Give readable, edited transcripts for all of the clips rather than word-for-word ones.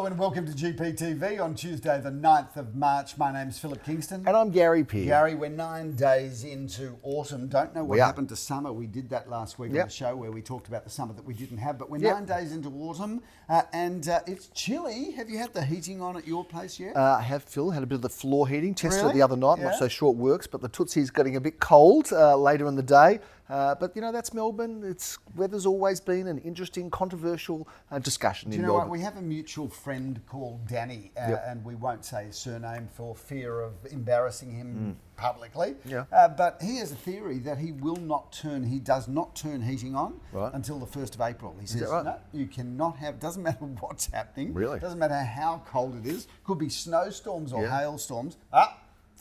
Hello and welcome to GPTV on Tuesday the 9th of March. My name's Phillip Kingston. And I'm Gary Pearce. Gary, we're 9 days into autumn. Don't know what happened to summer. We did that last week on the show where we talked about the summer that we didn't have. But we're 9 days into autumn and it's chilly. Have you had the heating on at your place yet? I have, Phil. Had a bit of the floor heating. Tested Really? it the other night. Not so sure it works, but the Tootsie's getting a bit cold later in the day. But, you know, that's Melbourne. Weather's always been an interesting, controversial discussion in Melbourne. Do you know what? We have a mutual friend called Danny, and we won't say his surname for fear of embarrassing him publicly. Yeah. But he has a theory that he does not turn heating on until the 1st of April. He says, no, you cannot have, doesn't matter what's happening. Really? Doesn't matter how cold it is. Could be snowstorms or hailstorms.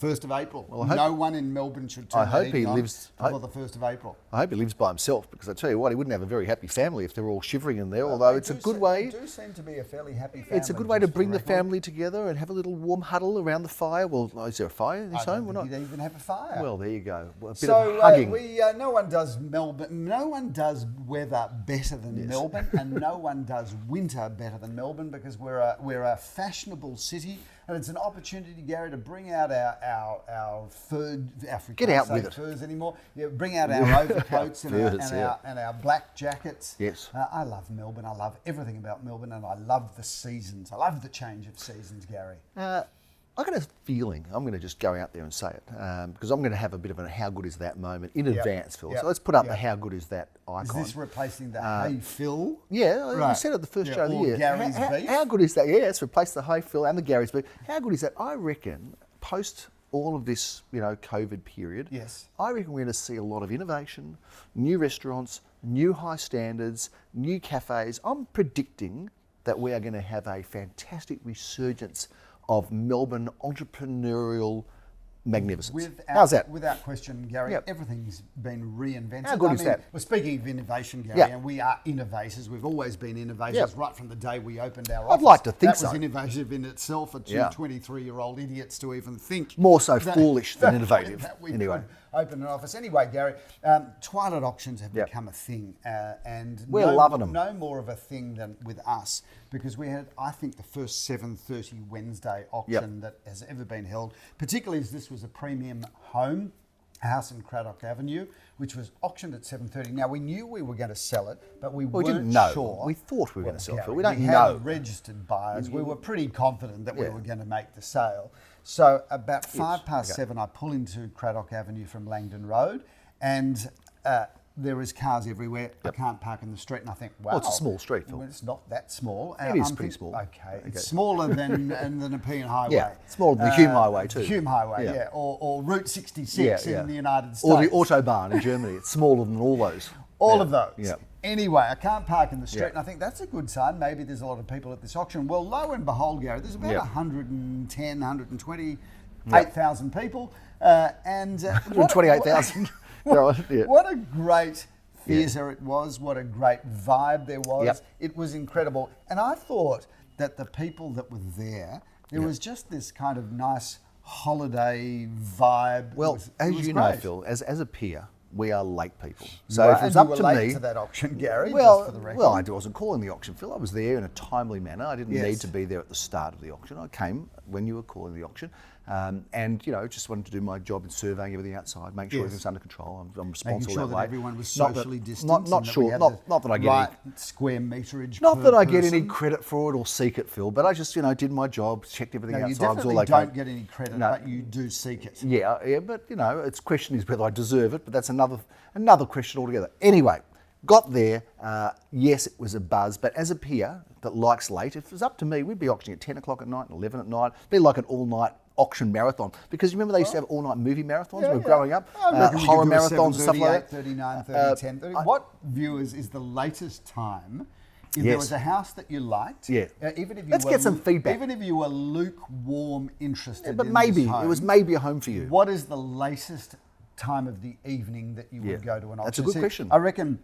1st of April. Well, no one in Melbourne should turn the heating on before the 1st of April. I hope he lives by himself, because I tell you what, he wouldn't have a very happy family if they're all shivering in there, although it's a good way. They do seem to be a fairly happy family. It's a good way to bring the family together and have a little warm huddle around the fire. Well, is there a fire in his home? I don't think he'd even have a fire. Well, there you go. A bit of hugging. No one does weather better than Melbourne, and no one does winter better than Melbourne, because we're a fashionable city, and it's an opportunity, Gary, to bring out our fur. Get out with it. Furs anymore. Yeah, bring out our overcoats and our black jackets. Yes. I love Melbourne. I love everything about Melbourne, and I love the seasons. I love the change of seasons, Gary. I got a feeling, I'm going to just go out there and say it, because I'm going to have a bit of a how good is that moment in advance, Phil. So let's put up the how good is that icon. Is this replacing the hey Phil? Yeah, I said it the first show of the year. Gary's beef? How good is that? Yeah, it's replaced the hey Phil and the Gary's beef. How good is that? I reckon post all of this, COVID period, I reckon we're going to see a lot of innovation, new restaurants, new high standards, new cafes. I'm predicting that we are going to have a fantastic resurgence of Melbourne entrepreneurial magnificence. How's that? Without question, Gary, everything's been reinvented. How good is that? Well, speaking of innovation, Gary, and we are innovators. We've always been innovators right from the day we opened our office. I'd like to think so. That was innovative in itself for two 23-year-old idiots to even think. More so foolish than innovative. That we anyway. could open an office. Anyway, Gary, twilight auctions have become a thing. And we're loving them. No more of a thing than with us, because we had, I think, the first 7:30 Wednesday auction that has ever been held, particularly as this was a premium home, house in Craddock Avenue, which was auctioned at 7:30. Now, we knew we were going to sell it, but we weren't sure. We thought we were going to sell it. We don't had know. Registered buyers. We were pretty confident that we were going to make the sale. So about 7:05, I pull into Craddock Avenue from Langdon Road, and there is cars everywhere. I can't park in the street, and I think, wow. Well, it's a small street, Phil. Well, it's not that small. It is pretty small. Okay. It's smaller than the Nepean Highway. Yeah, smaller than the Hume Highway too. The Hume Highway, or Route 66 in the United States. Or the Autobahn in Germany. It's smaller than all those. All of those. Yeah. Anyway, I can't park in the street, and I think that's a good sign. Maybe there's a lot of people at this auction. Well, lo and behold, Gary, there's about 110, 120, 8,000 people. And 128,000. What a great theatre it was. What a great vibe there was. It was incredible. And I thought that the people that were there was just this kind of nice holiday vibe. Well, as you know, Phil, as a peer, we are late people. So if it was up to me to that auction, Gary. Well, just for the record. well, I wasn't calling the auction, Phil. I was there in a timely manner. I didn't need to be there at the start of the auction. I came when you were calling the auction, and just wanted to do my job in surveying everything outside, make sure everything's under control. I'm responsible making sure that way. Everyone was socially distanced. Not that I get any square meterage. Not that I get any credit for it or seek it, Phil. But I just did my job, checked everything outside. You definitely don't get any credit, but you do seek it. Yeah, but its question is whether I deserve it. But that's another question altogether. Anyway, got there. Yes, it was a buzz. But as a peer that likes late, if it was up to me, we'd be auctioning at 10 o'clock at night and 11 at night. It'd be like an all-night auction marathon, because you remember they used to have all-night movie marathons when we were growing up, horror marathons and stuff like that. 8:30, 9:30, 10:30. What, viewers, is the latest time? If there was a house that you liked, even if you let's get some feedback. Even if you were lukewarm interested, but in maybe this home, it was maybe a home for you. What is the latest time of the evening that you would go to an auction? That's a good question. I reckon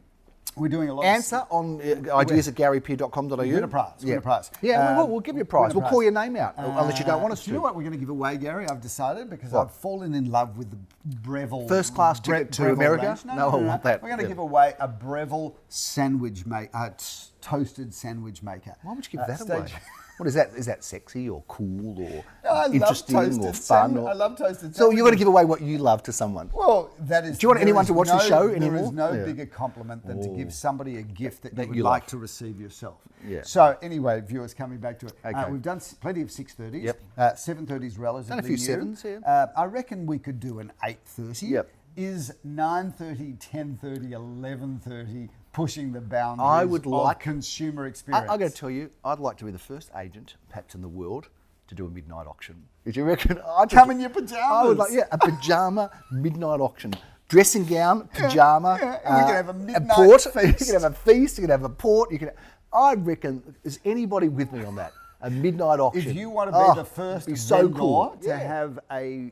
we're doing a lot Answer on ideas at garypeer.com.au. Win a prize. Win a prize. Yeah, we'll give you a prize. We'll call your name out, unless you don't want us to. Do you know what we're going to give away, Gary? I've decided, because I've fallen in love with the Breville. First class ticket to America? No, I want that. We're going to give away a Breville sandwich maker, toasted sandwich maker. Why would you give that away? What is that? Is that sexy or cool or I interesting love or toasted fun? salmon. I love toasted So salmon. you've got to give away what you love to someone. Well, that is. Do you want there anyone is to watch the show anymore? There is no Yeah. bigger compliment than to give somebody a gift that you would you like love. to receive yourself. Yeah. So anyway, viewers, coming back to it, Okay. we've done plenty of 6:30s. Yep. 7:30s relatively Done a few new. sevens, yeah. I reckon we could do an 8:30. Yep. Is 9:30, 10:30, 11:30 pushing the boundaries I would like of consumer experience? I'm going to tell you, I'd like to be the first agent, perhaps in the world, to do a midnight auction. Did you reckon? Come in your pajamas. I would like, a pajama midnight auction. Dressing gown, pajama, Yeah, and we can have a midnight port. feast. You can have a feast. You can have a port. I reckon. Is anybody with me on that? A midnight auction. If you want to be the first be so vendor cool. to have a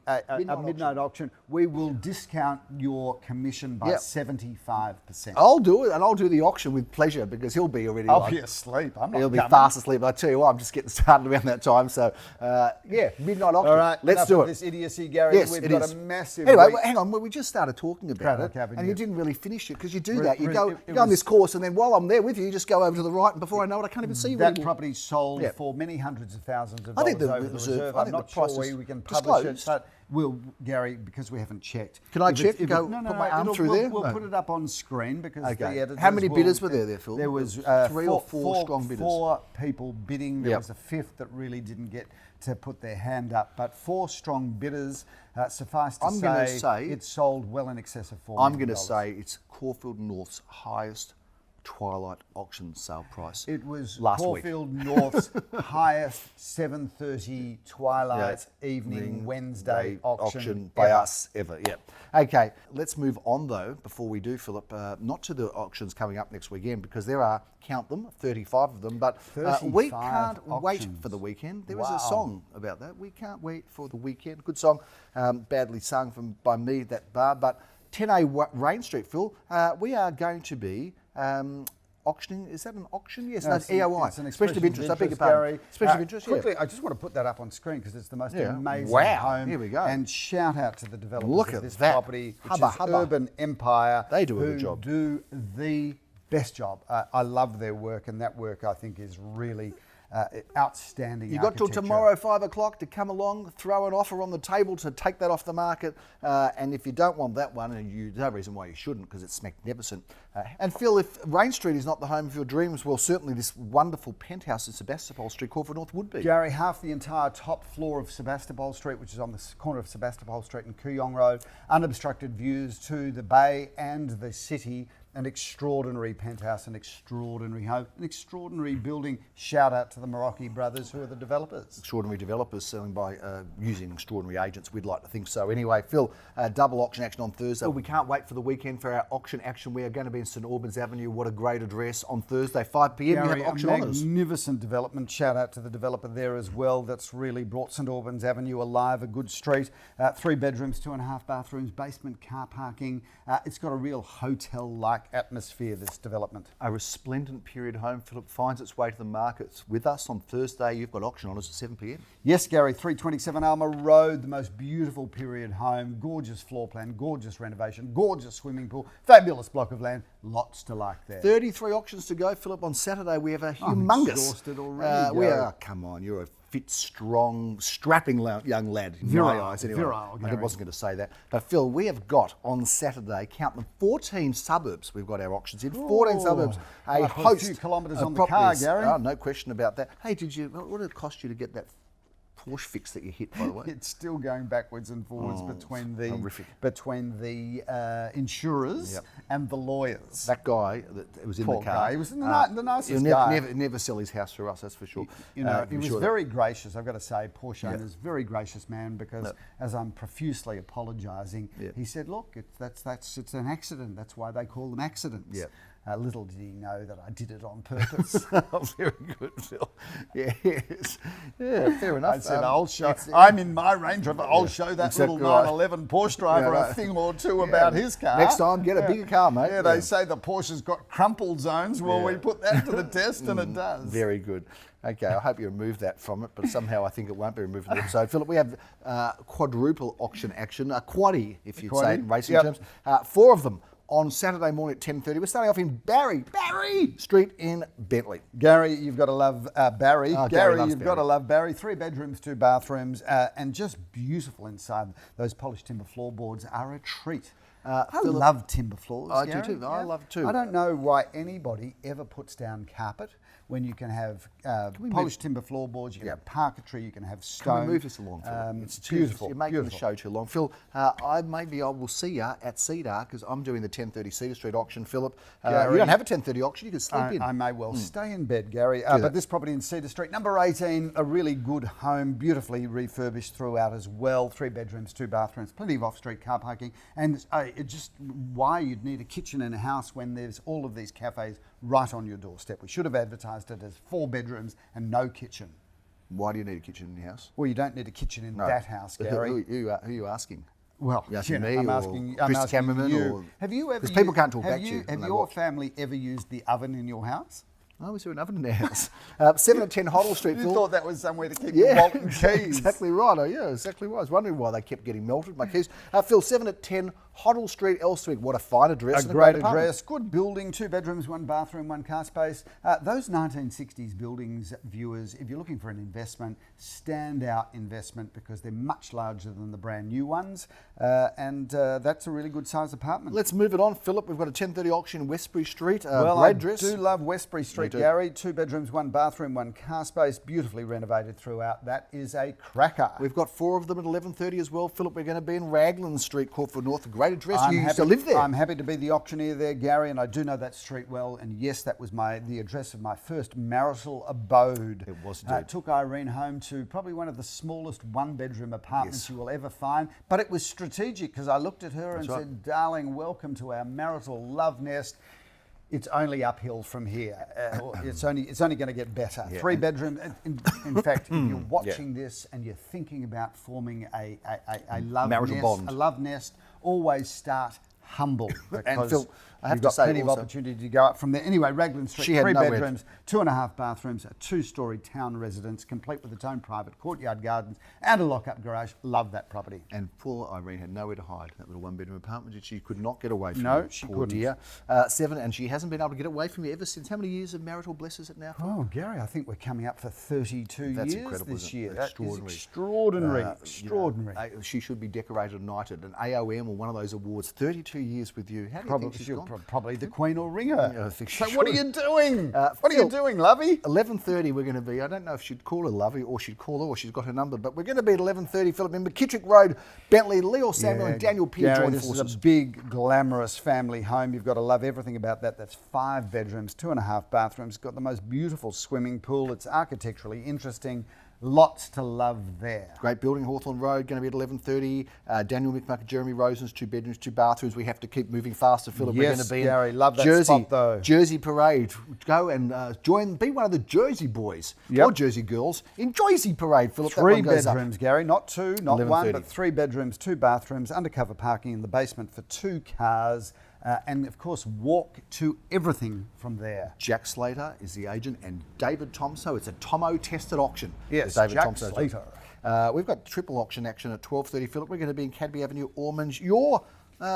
midnight auction, we will discount your commission by 75%. I'll do it, and I'll do the auction with pleasure because he'll be already. I'll be asleep. I'm not He'll be coming. fast asleep. I tell you what, I'm just getting started around that time. So, midnight auction. All right, let's enough do of it. this idiocy, Gary. Yes, We've it got is. a massive. Anyway, week. hang on. Well, we just started talking about Craddock it, Avenue. and you didn't really finish it because you do Re- that. You re- go, it you go on was- this course, and then while I'm there with you, you just go over to the right, and before I know it, I can't even see you That anymore. property sold Yeah. for many hundreds of thousands of I think dollars the over the reserve- reserve. I I'm think not the sure price is we can publish it, disclosed. but we'll, Gary, because we haven't checked. Can I If check? it's- if Go it- no, put my arm it'll- through we'll, there? We'll No. put it up on screen because Okay. the editors How many will- bidders were there, Phil? There was 3 or 4 strong bidders. 4 people bidding. There Yep. was a fifth that really didn't get to put their hand up, but 4 strong bidders. Suffice to I'm gonna say it sold well in excess of $4 I'm million. going to say it's Caulfield North's highest twilight auction sale price. It was last week. Caulfield North's highest 7:30 twilight evening Wednesday auction by ever. us ever. Yeah. Okay, let's move on though. Before we do, Philip, not to the auctions coming up next weekend because there are, count them, 35 of them. But we 35 can't wait auctions. for the weekend. There is Wow. a song about that. We can't wait for the weekend. Good song, badly sung by me by bar. But 10A Raynes Street, Phil. We are going to be. Auctioning, is that an auction? Yes, no, it's EOI. It's an Expression of interest. I beg your pardon. Gary. Expression of interest, Quickly, I just want to put that up on screen because it's the most Yeah. amazing Wow, home. here we go. And shout out to the developers Look of at this that. property, which Hubba, is hubba. Urban Empire. They do a good who job. do the best job. I love their work, and that work I think is really outstanding. You got till architecture. tomorrow 5 o'clock to come along, throw an offer on the table to take that off the market. And if you don't want that one, and there's no reason why you shouldn't because it's magnificent. And Phil, if Raynes Street is not the home of your dreams, well, certainly this wonderful penthouse in Sebastopol Street, Caulfield North would be. Gary, half the entire top floor of Sebastopol Street, which is on the corner of Sebastopol Street and Kooyong Road, unobstructed views to the bay and the city. An extraordinary penthouse, an extraordinary home, an extraordinary building. Shout out to the Morocci brothers who are the developers. Extraordinary developers selling by using extraordinary agents. We'd like to think so. Anyway, Phil, double auction action on Thursday. We can't wait for the weekend for our auction action. We are going to be in St Aubins Avenue. What a great address on Thursday, 5 p.m. Gary, we have auction a honours. magnificent development. Shout out to the developer there as well. That's really brought St Aubins Avenue alive. A good street. 3 bedrooms, 2.5 bathrooms, basement car parking. It's got a real hotel-like atmosphere, this development. A resplendent period home, Philip, finds its way to the markets with us on Thursday. You've got auction honours at 7 p.m. Yes, Gary, 327 Alma Road, the most beautiful period home, gorgeous floor plan, gorgeous renovation, gorgeous swimming pool, fabulous block of land, lots to like there. 33 auctions to go, Philip. On Saturday, we have a I'm humongous. exhausted already, We Gary. are, come on, you're a fit, strong, strapping young lad in my Virile, eyes. Anyway, virile, I Gary. wasn't going to say that. But Phil, we have got on Saturday, count them, 14 suburbs we've got our auctions in. 14 Ooh. suburbs. Might A put a host few kilometres of on the car, properties. Gary. Oh, no question about that. Hey, what did it cost you to get that Porsche fix that you hit, by the way? It's still going backwards and forwards between the horrific. insurers Yep. and the lawyers. That guy that was in Poor the car. guy. He was the nicest he'll guy. never sell his house for us, that's for sure. You know, I'm he was sure very gracious, I've got to say, Porsche Yeah. owner's very gracious man because as I'm profusely apologising, Yeah. he said, look, it's an accident. That's why they call them accidents. Yeah. Little did he know that I did it on purpose. Very good, Phil. Yes. Yeah, fair enough. I said, I'll show. I'm in my Range Rover. I'll show that Exactly little right. 911 Porsche driver Yeah, a thing or two about his car. Next time, get a bigger car, mate. Yeah, they say the Porsche's got crumple zones. Well, we put that to the test, and it does. Very good. Okay, I hope you remove that from it, but somehow I think it won't be removed from the episode. Philip, we have quadruple auction action, a quaddie, if you'd say it in racing Yep. terms. 4 of them, on Saturday morning at 10:30. We're starting off in Barry Street in Bentleigh. Gary, you've got to love Barry. Oh, Gary, you've got to love Barry. 3 bedrooms, 2 bathrooms, and just beautiful inside. Those polished timber floorboards are a treat. I love timber floors. I Gary. do too. I love it too. I don't know why anybody ever puts down carpet when you can have polished timber floorboards, you can have parquetry, you can have stone. Can we move this along, Phil? It's beautiful. You're making the show too long. Phil, I will see you at Cedar because I'm doing the 10:30 Cedar Street auction. Phillip, you don't have a 10:30 auction, you can sleep in. I may well stay in bed, Gary. But this property in Cedar Street, number 18, a really good home, beautifully refurbished throughout as well. 3 bedrooms, 2 bathrooms, plenty of off-street car parking. And just why you'd need a kitchen in a house when there's all of these cafes right on your doorstep. We should have advertised it as 4 bedrooms and no kitchen. Why do you need a kitchen in your house? Well, you don't need a kitchen in that house, Gary. Who are you asking? Well, you asking me I'm or asking Chris Cameron you. or Have you ever? Because people can't talk back to you. Have your family ever used the oven in your house? Oh, is there an oven in the house? 7 at 10 Hoddle Street, You Phil. thought that was somewhere to keep your Walton keys. Exactly right. Oh, yeah, exactly right. I was wondering why they kept getting melted, my keys. Phil, 7 at 10 Hoddle Street, Elsterwick. What a fine address. A great address, good building, 2 bedrooms, 1 bathroom, 1 car space. Those 1960s buildings, viewers, if you're looking for an investment, standout investment because they're much larger than the brand new ones. And that's a really good sized apartment. Let's move it on, Phillip. We've got a 10:30 auction in Westbury Street. Well, great I address. do love Westbury Street, Gary. 2 bedrooms, 1 bathroom, 1 car space, beautifully renovated throughout. That is a cracker. We've got 4 of them at 11:30 as well, Phillip. We're going to be in Raglan Street, Caulfield North. A great address. You used to live there. I'm happy to be the auctioneer there, Gary, and I do know that street well. And yes, that was the address of my first marital abode. It was indeed. Took Irene home to probably one of the smallest 1-bedroom apartments you will ever find. But it was strategic because I looked at her and said, darling, welcome to our marital love nest. It's only uphill from here. It's only going to get better. 3 bedroom. In fact, if you're watching this and you're thinking about forming a love marital nest, bond. a love nest, always start humble. And Phil, I have you've to got say plenty of also, opportunity to go up from there. Anyway, Raglan Street, she had 3 nowhere bedrooms, 2.5 bathrooms, a 2-storey town residence, complete with its own private courtyard gardens and a lock-up garage. Love that property. And poor Irene had nowhere to hide. That little 1-bedroom apartment that she could not get away from. No, she couldn't. Dear. 7, and she hasn't been able to get away from you ever since. How many years of marital bliss is it now? Oh, Gary, I think we're coming up for 32 That's years incredible, this year. That's extraordinary. extraordinary. Extraordinary. She should be decorated and knighted, an AOM or one of those awards. 32 years with you. How do you think she's gone? Probably the Queen or ringer. Yeah, I think so she what are should. you doing? What are Phil, you doing, lovey? 11:30 we're going to be. I don't know if she'd call her lovey or she'd call her or she's got her number, but we're going to be at 11:30, Phillip, in McKittrick Road, Bentleigh. Leo Samuel and Daniel Peer join this forces. is a big, glamorous family home. You've got to love everything about that. That's 5 bedrooms, 2.5 bathrooms. Got the most beautiful swimming pool. It's architecturally interesting. Lots to love there. Great building, Hawthorne Road, going to be at 11:30. Daniel McMuck, Jeremy Rosen's 2 bedrooms, 2 bathrooms. We have to keep moving faster, Phillip. Yes, we're going to be Gary, in love that Jersey, spot, though. Jersey Parade. Go and be one of the Jersey boys or Jersey girls in Jersey Parade, Phillip. 3 bedrooms, Gary, not 2, not 1, 11:30. but 3 bedrooms, 2 bathrooms, undercover parking in the basement for 2 cars. And of course, walk to everything from there. Jack Slater is the agent, and David Tomso. It's a Tomo tested auction. Yes, David Jack Tomso. Slater. We've got triple auction action at 12:30, Phillip. We're going to be in Cadby Avenue, Ormond. Your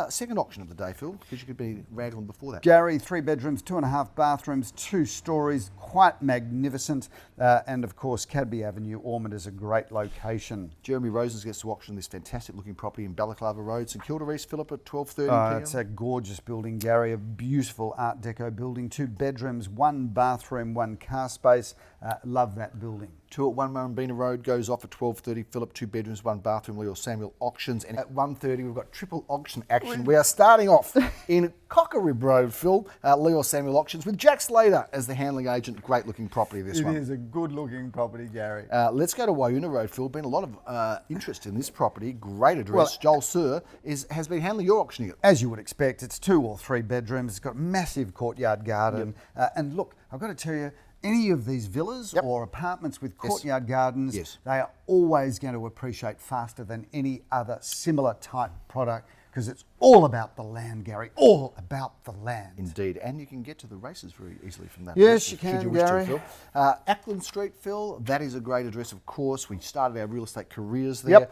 second auction of the day, Phil, because you could be Raglan before that. Gary, 3 bedrooms, 2.5 bathrooms, 2 stories, quite magnificent. And of course, Cadby Avenue, Ormond is a great location. Jeremy Rosens gets to auction this fantastic looking property in Balaclava Road, St Kilda, Phillip, at 12:30 p.m. It's a gorgeous building, Gary, a beautiful Art Deco building, 2 bedrooms, 1 bathroom, 1 car space. Love that building. 2 at 1 Murrumbeena Road goes off at 12:30. Phillip, 2 bedrooms, 1 bathroom. Leo Samuel auctions. And at 1:30, we've got triple auction action. We are starting off in Cockerib Road, Phil. Leo Samuel auctions with Jack Slater as the handling agent. Great looking property, this one. It is a good looking property, Gary. Let's go to Wyuna Road, Phil. Been a lot of interest in this property. Great address. Joel Sir has been handling your auctioning it. As you would expect, it's 2 or 3 bedrooms. It's got a massive courtyard garden. And look, I've got to tell you, any of these villas or apartments with courtyard gardens, they are always going to appreciate faster than any other similar type product. because it's all about the land, Gary, all about the land. Indeed, and you can get to the races very easily from that. Yes, you can, Gary. Phil. Acland Street, Phil, that is a great address, of course. We started our real estate careers there.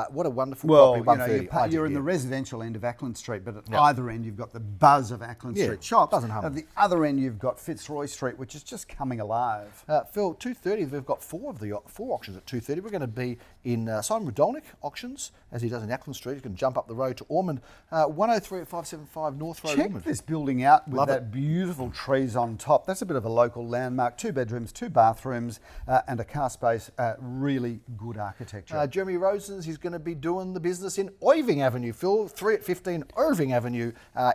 What a wonderful property, 130. You're in the residential end of Acland Street, but at either end you've got the buzz of Acland Street shops. Doesn't harm. At the other end you've got Fitzroy Street, which is just coming alive. Phil, 2:30, we've got four auctions at 2:30. We're going to be in Simon Rodolnik auctions, as he does in Acland Street. You can jump up the road to Ormond, 103 at 575 North Road, Check Ormond. this building out with that beautiful trees on top. That's a bit of a local landmark. 2 bedrooms, 2 bathrooms, and a car space. Really good architecture. Jeremy Rosens, he's going to be doing the business in Irving Avenue, Phil. 3 at 15 Irving Avenue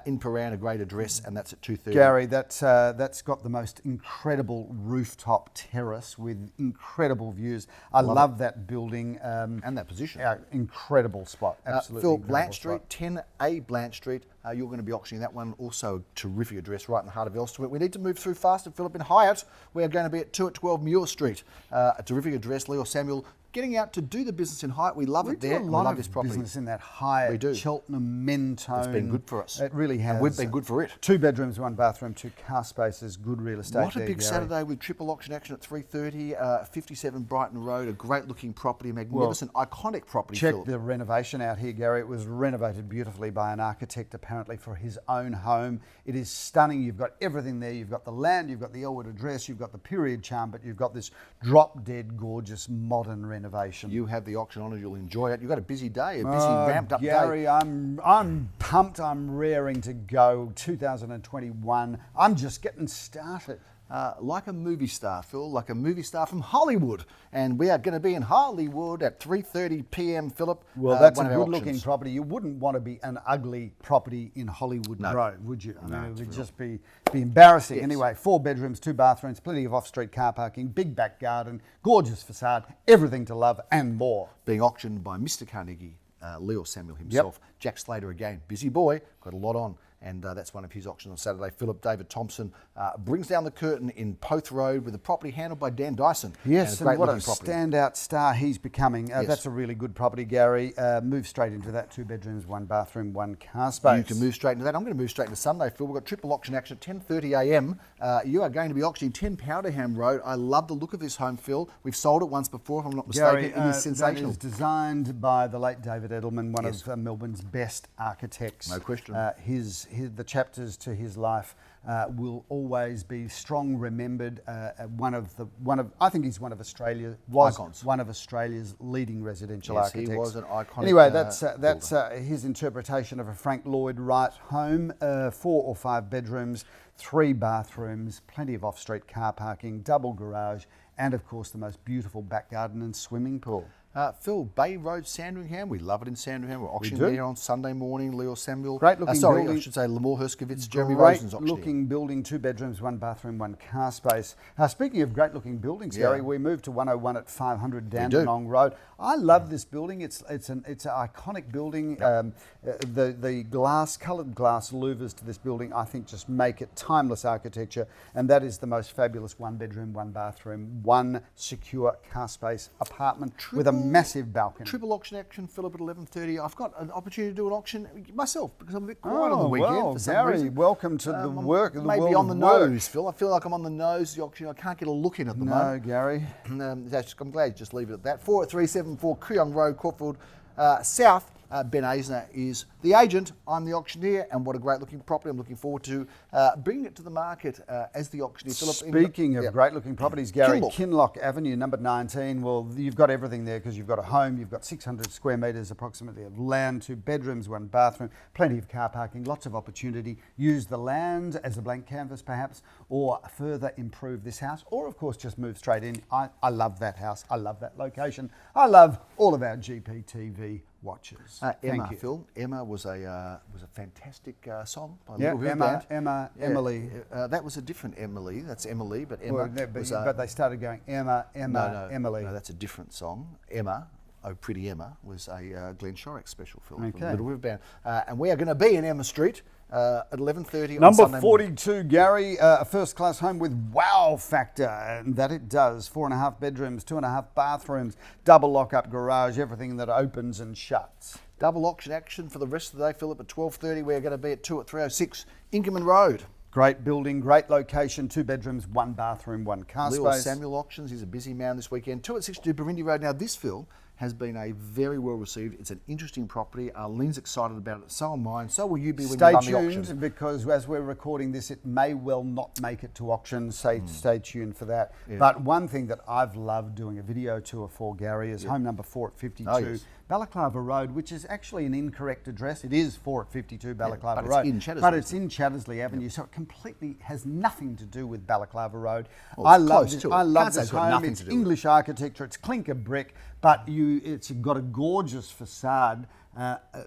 in Prahran, a great address, and that's at 2:30. Gary, that's got the most incredible rooftop terrace with incredible views. I love that building. And that position. Incredible spot, absolutely. Phil, Blanche Street, 10A Blanche Street. You're going to be auctioning that one. Also a terrific address right in the heart of Elsterwick. We need to move through faster, Phillip. In Highett, we're going to be at 2 at 12 Muir Street. A terrific address. Leo Samuel getting out to do the business in Highett. We love it there. We love this property. Business in that Highett, Cheltenham, Mentone. It's been good for us. It really has. And we've been good for it. 2 bedrooms, 1 bathroom, 2 car spaces, good real estate. What a big Saturday with triple auction action at 3:30, 57 Brighton Road, a great looking property, magnificent, iconic property. Check the renovation out here, Gary. It was renovated beautifully by an architect, apparently for his own home. It is stunning. You've got everything there. You've got the land, you've got the Elwood address, you've got the period charm, but you've got this drop-dead gorgeous modern renovation. You have the auction on it, you'll enjoy it. You've got a busy day, a busy ramped up Gary, day. I'm pumped, I'm raring to go. 2021, I'm just getting started. Like a movie star, Phil, like a movie star from Holywood. And we are going to be in Holywood at 3:30 p.m, Phillip. Well, that's a good-looking property. You wouldn't want to be an ugly property in Holywood Road, would you? I mean, it would just be embarrassing. Yes. Anyway, 4 bedrooms, 2 bathrooms, plenty of off-street car parking, big back garden, gorgeous facade, everything to love and more. Being auctioned by Mr. Carnegie, Leo Samuel himself. Jack Slater again, busy boy, got a lot on. And that's one of his auctions on Saturday. Phillip David Thompson brings down the curtain in Poth Road with a property handled by Dan Dyson. Yes, and what a standout star he's becoming. That's a really good property, Gary. Move straight into that. 2 bedrooms, 1 bathroom, 1 car space. You can move straight into that. I'm going to move straight into Sunday, Phil. We've got triple auction action at 10:30 a.m. You are going to be auctioning 10 Powderham Road. I love the look of this home, Phil. We've sold it once before, if I'm not mistaken. Gary, it is sensational. That is designed by the late David Edelman, one of Melbourne's best architects. No question. The chapters to his life will always be strong remembered. I think he's one of Australia's leading residential architects. He was an iconic. Anyway, that's his interpretation of a Frank Lloyd Wright home. 4 or 5 bedrooms, 3 bathrooms, plenty of off-street car parking, double garage, and of course the most beautiful back garden and swimming pool. Phil, Bay Road, Sandringham. We love it in Sandringham. We're auctioning there on Sunday morning. Leo Samuel. Great looking building. I should say Lamore Herskovitz, Jeremy Rosen's auctioning. Great looking building, 2 bedrooms, 1 bathroom, 1 car space. Speaking of great looking buildings, Gary, we moved to 101 at 500 Dandenong Road. I love this building. It's an iconic building. The coloured glass louvers to this building, I think, just make it timeless architecture. And that is the most fabulous 1 bedroom, 1 bathroom, 1 secure car space apartment with a massive balcony. Triple auction action, Phillip, at 11:30. I've got an opportunity to do an auction myself because I'm a bit quiet on the weekend for some reason. Welcome to the work. Maybe on the nose, Phil. I feel like I'm on the nose. The auction, I can't get a look in at the moment. No, Gary. I'm glad you just leave it at that. 4 at 374 Kooyong Road, Caulfield South. Ben Eisner is the agent. I'm the auctioneer, and what a great looking property. I'm looking forward to bringing it to the market as the auctioneer. Phillip, speaking of great looking properties, Gary, Kinlock Avenue, number 19. Well, you've got everything there because you've got a home, you've got 600 square metres approximately of land, 2 bedrooms, 1 bathroom, plenty of car parking, lots of opportunity. Use the land as a blank canvas perhaps, or further improve this house, or of course just move straight in. I love that house. I love that location. I love all of our GPTV watchers. Emma, Phil. Emma was a fantastic song by Emily. That was a different Emily. That's Emily, but Emma. But they started going Emily. No, that's a different song. Emma Oh Pretty Emma was a Glen Shorrock special film from Okay. the Little River Band. And we are going to be in Emma Street at 11:30 on Number Sunday morning. 42, Gary, a first-class home with wow factor, and that it does. 4.5 bedrooms, 2.5 bathrooms, double lock-up garage, everything that opens and shuts. Double auction action for the rest of the day, Philip, at 12:30. We're going to be at 2 at 306 Inkerman Road. Great building, great location, 2 bedrooms, 1 bathroom, 1 car Leo space. Samuel Auctions, he's a busy man this weekend. 2 at 62 Berindi Road. Now, this, Phil, has been a very well received. It's an interesting property. Lynn's excited about it. So am I. And so will you be when you run the auction. Stay tuned, because as we're recording this, it may well not make it to auction. Stay tuned for that. Yeah. But one thing that I've loved doing a video tour for, Gary, is home number 4 at 52. Oh, yes. Balaclava Road, which is actually an incorrect address. It is 4 at 52 Balaclava but Road. it's in Chattersley. But it's in Chattersley Avenue, so it completely has nothing to do with Balaclava Road. Well, I it's love close this, to it. I love Can't say this it's got home. nothing It's to do with it. English architecture, it's clinker brick, but it's got a gorgeous facade.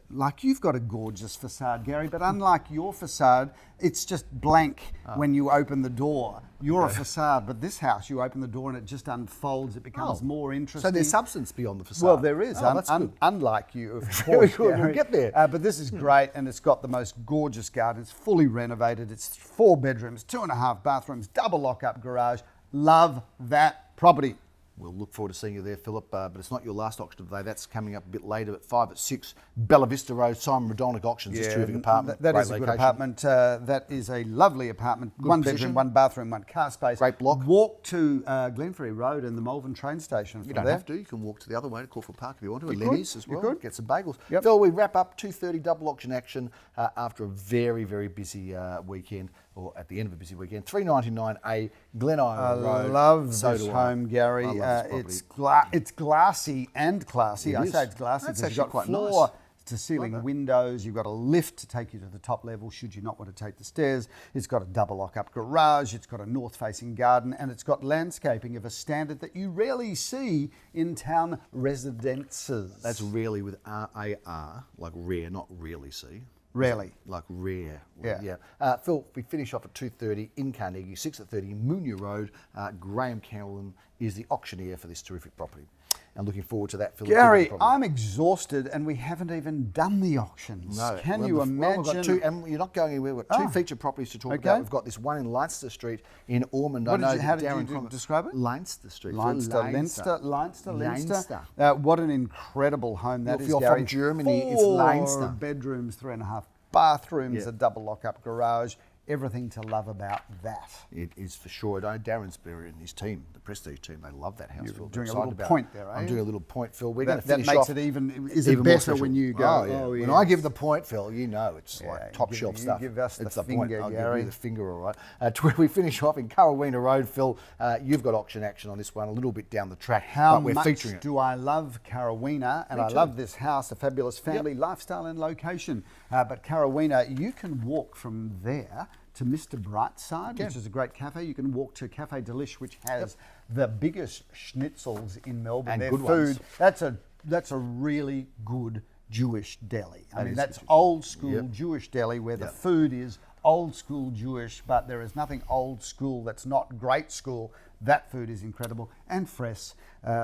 Like you've got a gorgeous facade, Gary, but unlike your facade, it's just blank when you open the door. You're a facade, but this house, you open the door and it just unfolds. It becomes more interesting. So there's substance beyond the facade. Well, there is. Oh, that's good. Unlike you, of course. Very good. Gary. We'll get there. But this is great, and it's got the most gorgeous garden. It's fully renovated. It's 4 bedrooms, 2.5 bathrooms, double lock-up garage. Love that property. We'll look forward to seeing you there, Philip, but it's not your last auction of the day. That's coming up a bit later at 5 at 6, Bella Vista Road, Simon Radonic Auctions. It's a terrific apartment. That Great is a good location. apartment. That is a lovely apartment. Good 1 position. bedroom, 1 bathroom, 1 car space. Great block. Walk to Glenferrie Road and the Malvern train station. You from don't there. have to. You can walk to the other way to Caulfield Park if you want to. You Lenny's could. as You well. could. Get some bagels. Yep. Phil, we wrap up 2:30 double auction action after a very, very busy weekend, or at the end of a busy weekend. 399A Glen Island Road. I love So this do I. home, Gary. I love this property. It's glassy and classy. It I is. say it's glassy That's because you've actually got quite floor nice. to ceiling windows. You've got a lift to take you to the top level should you not want to take the stairs. It's got a double lock-up garage. It's got a north-facing garden, and it's got landscaping of a standard that you rarely see in town residences. That's rarely with R-A-R, like rare, not really see. Rarely. Like rare. Yeah. Phil, we finish off at 2:30 in Carnegie, 6 at 30 Muir Road. Graham Callum is the auctioneer for this terrific property. And looking forward to that, Phil. Gary, I'm exhausted and we haven't even done the auctions. No. Can Well, you Well, imagine? we've got two, and you're not going anywhere. We've got two feature properties to talk about. We've got this one in Leinster Street in Ormond. How Darren did you Cromer- describe it? Leinster Street. Leinster. Leinster. What an incredible home that If is, you're Gary. from Germany, it's 4 Leinster. bedrooms, 3.5 bathrooms, Yeah. a double lock-up garage. Everything to love about that. It is for sure. I know Darren's and his team, the Prestige team, they love that house. You're Phil. doing a Excited little about point it. there, are I'm you? doing a little point, Phil. We're going to That finish makes off it even more better special. when you go. Oh, yeah. Oh, When yes. I give the point, Phil, you know it's Yeah, like top you shelf give- you stuff. give us the It's point. finger, I'll give Gary. you the finger, all right. We finish off in Carrawena Road, Phil. You've got auction action on this one, a little bit down the track, How but we're much featuring it. do I love Carrawena, and Me I too. love this house, a fabulous family lifestyle and location. But Carrawena, you can walk from there to Mr. Brightside, which is a great cafe. You can walk to Cafe Delish, which has the biggest schnitzels in Melbourne. And Their good food, ones. that's a really good Jewish deli. I mean, is that's good. old school Yep. Jewish deli where the Yep. food is old school Jewish, but there is nothing old school that's not great school. That food is incredible and fresh.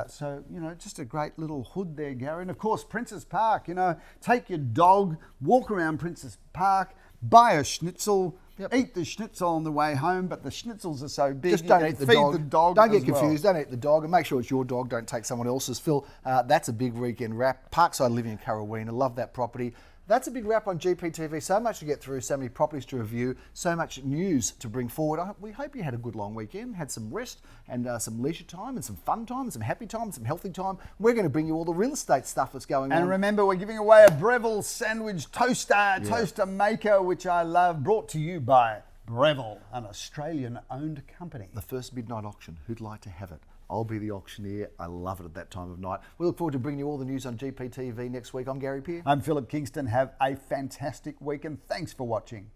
So, just a great little hood there, Gary. And of course, Princes Park, take your dog, walk around Princes Park, buy a schnitzel, eat the schnitzel on the way home, but the schnitzels are so big, Just you don't can eat the feed dog. the dog Don't get as well. confused. Don't eat the dog, and make sure it's your dog. Don't take someone else's. Phil, that's a big weekend wrap. Parkside Living in Carrawena. Love that property. That's a big wrap on GPTV. So much to get through, so many properties to review, so much news to bring forward. We hope you had a good long weekend, had some rest and some leisure time and some fun time and some happy time and some healthy time. We're going to bring you all the real estate stuff that's going on. And remember, we're giving away a Breville sandwich toaster maker, which I love, brought to you by Breville, an Australian-owned company. The first midnight auction. Who'd like to have it? I'll be the auctioneer. I love it at that time of night. We look forward to bringing you all the news on GPTV next week. I'm Gary Peer. I'm Phillip Kingston. Have a fantastic week and thanks for watching.